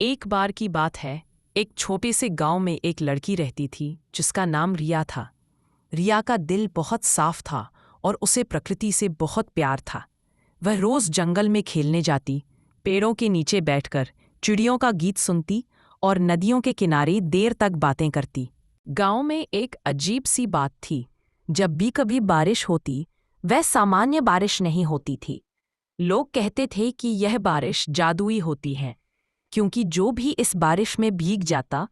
एक बार की बात है। एक छोटे से गांव में एक लड़की रहती थी जिसका नाम रिया था। रिया का दिल बहुत साफ था और उसे प्रकृति से बहुत प्यार था। वह रोज जंगल में खेलने जाती, पेड़ों के नीचे बैठकर चिड़ियों का गीत सुनती और नदियों के किनारे देर तक बातें करती। गांव में एक अजीब सी बात थी। जब भी कभी बारिश होती, वह सामान्य बारिश नहीं होती थी। लोग कहते थे कि यह बारिश जादुई होती है, क्योंकि जो भी इस बारिश में भीग जाता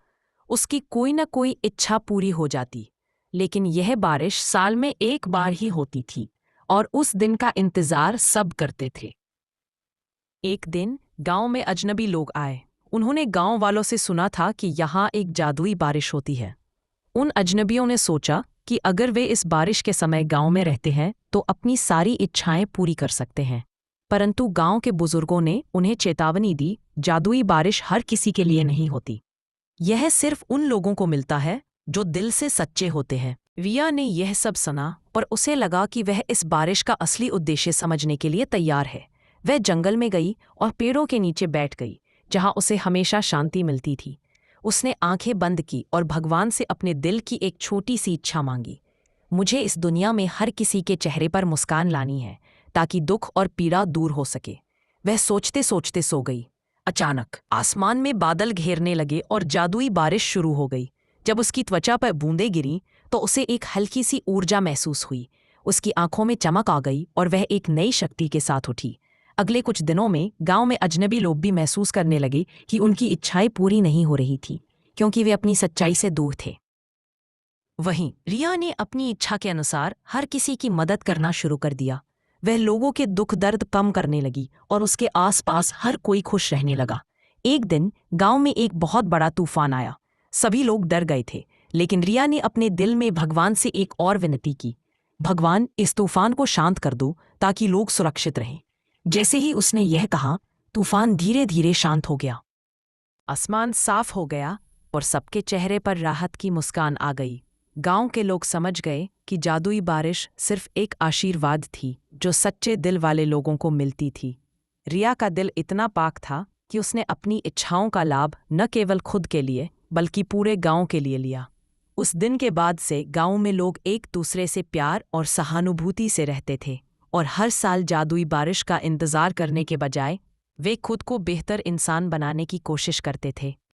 उसकी कोई न कोई इच्छा पूरी हो जाती। लेकिन यह बारिश साल में एक बार ही होती थी और उस दिन का इंतजार सब करते थे। एक दिन गांव में अजनबी लोग आए। उन्होंने गांव वालों से सुना था कि यहाँ एक जादुई बारिश होती है। उन अजनबियों ने सोचा कि अगर वे इस बारिश के समय गांव में रहते हैं तो अपनी सारी इच्छाएं पूरी कर सकते हैं। परंतु गांव के बुजुर्गों ने उन्हें चेतावनी दी, जादुई बारिश हर किसी के लिए नहीं होती। यह सिर्फ उन लोगों को मिलता है जो दिल से सच्चे होते हैं। रिया ने यह सब सुना, पर उसे लगा कि वह इस बारिश का असली उद्देश्य समझने के लिए तैयार है। वह जंगल में गई और पेड़ों के नीचे बैठ गई, जहां उसे हमेशा शांति मिलती थी। उसने आंखें बंद की और भगवान से अपने दिल की एक छोटी सी इच्छा मांगी। मुझे इस दुनिया में हर किसी के चेहरे पर मुस्कान लानी है, ताकि दुख और पीड़ा दूर हो सके। वह सोचते सोचते सो गई। अचानक आसमान में बादल घेरने लगे और जादुई बारिश शुरू हो गई। जब उसकी त्वचा पर बूंदें गिरी तो उसे एक हल्की सी ऊर्जा महसूस हुई। उसकी आंखों में चमक आ गई और वह एक नई शक्ति के साथ उठी। अगले कुछ दिनों में गांव में अजनबी लोग भी महसूस करने लगे कि उनकी इच्छाएं पूरी नहीं हो रही थी, क्योंकि वे अपनी सच्चाई से दूर थे। वहीं रिया ने अपनी इच्छा के अनुसार हर किसी की मदद करना शुरू कर दिया। वह लोगों के दुख दर्द कम करने लगी और उसके आसपास हर कोई खुश रहने लगा। एक दिन गांव में एक बहुत बड़ा तूफान आया। सभी लोग डर गए थे, लेकिन रिया ने अपने दिल में भगवान से एक और विनती की, भगवान इस तूफान को शांत कर दो ताकि लोग सुरक्षित रहें। जैसे ही उसने यह कहा, तूफान धीरे धीरे शांत हो गया। आसमान साफ हो गया और सबके चेहरे पर राहत की मुस्कान आ गई। गांव के लोग समझ गए कि जादुई बारिश सिर्फ एक आशीर्वाद थी जो सच्चे दिल वाले लोगों को मिलती थी। रिया का दिल इतना पाक था कि उसने अपनी इच्छाओं का लाभ न केवल खुद के लिए बल्कि पूरे गांव के लिए लिया। उस दिन के बाद से गांव में लोग एक दूसरे से प्यार और सहानुभूति से रहते थे और हर साल जादुई बारिश का इंतजार करने के बजाय वे खुद को बेहतर इंसान बनाने की कोशिश करते थे।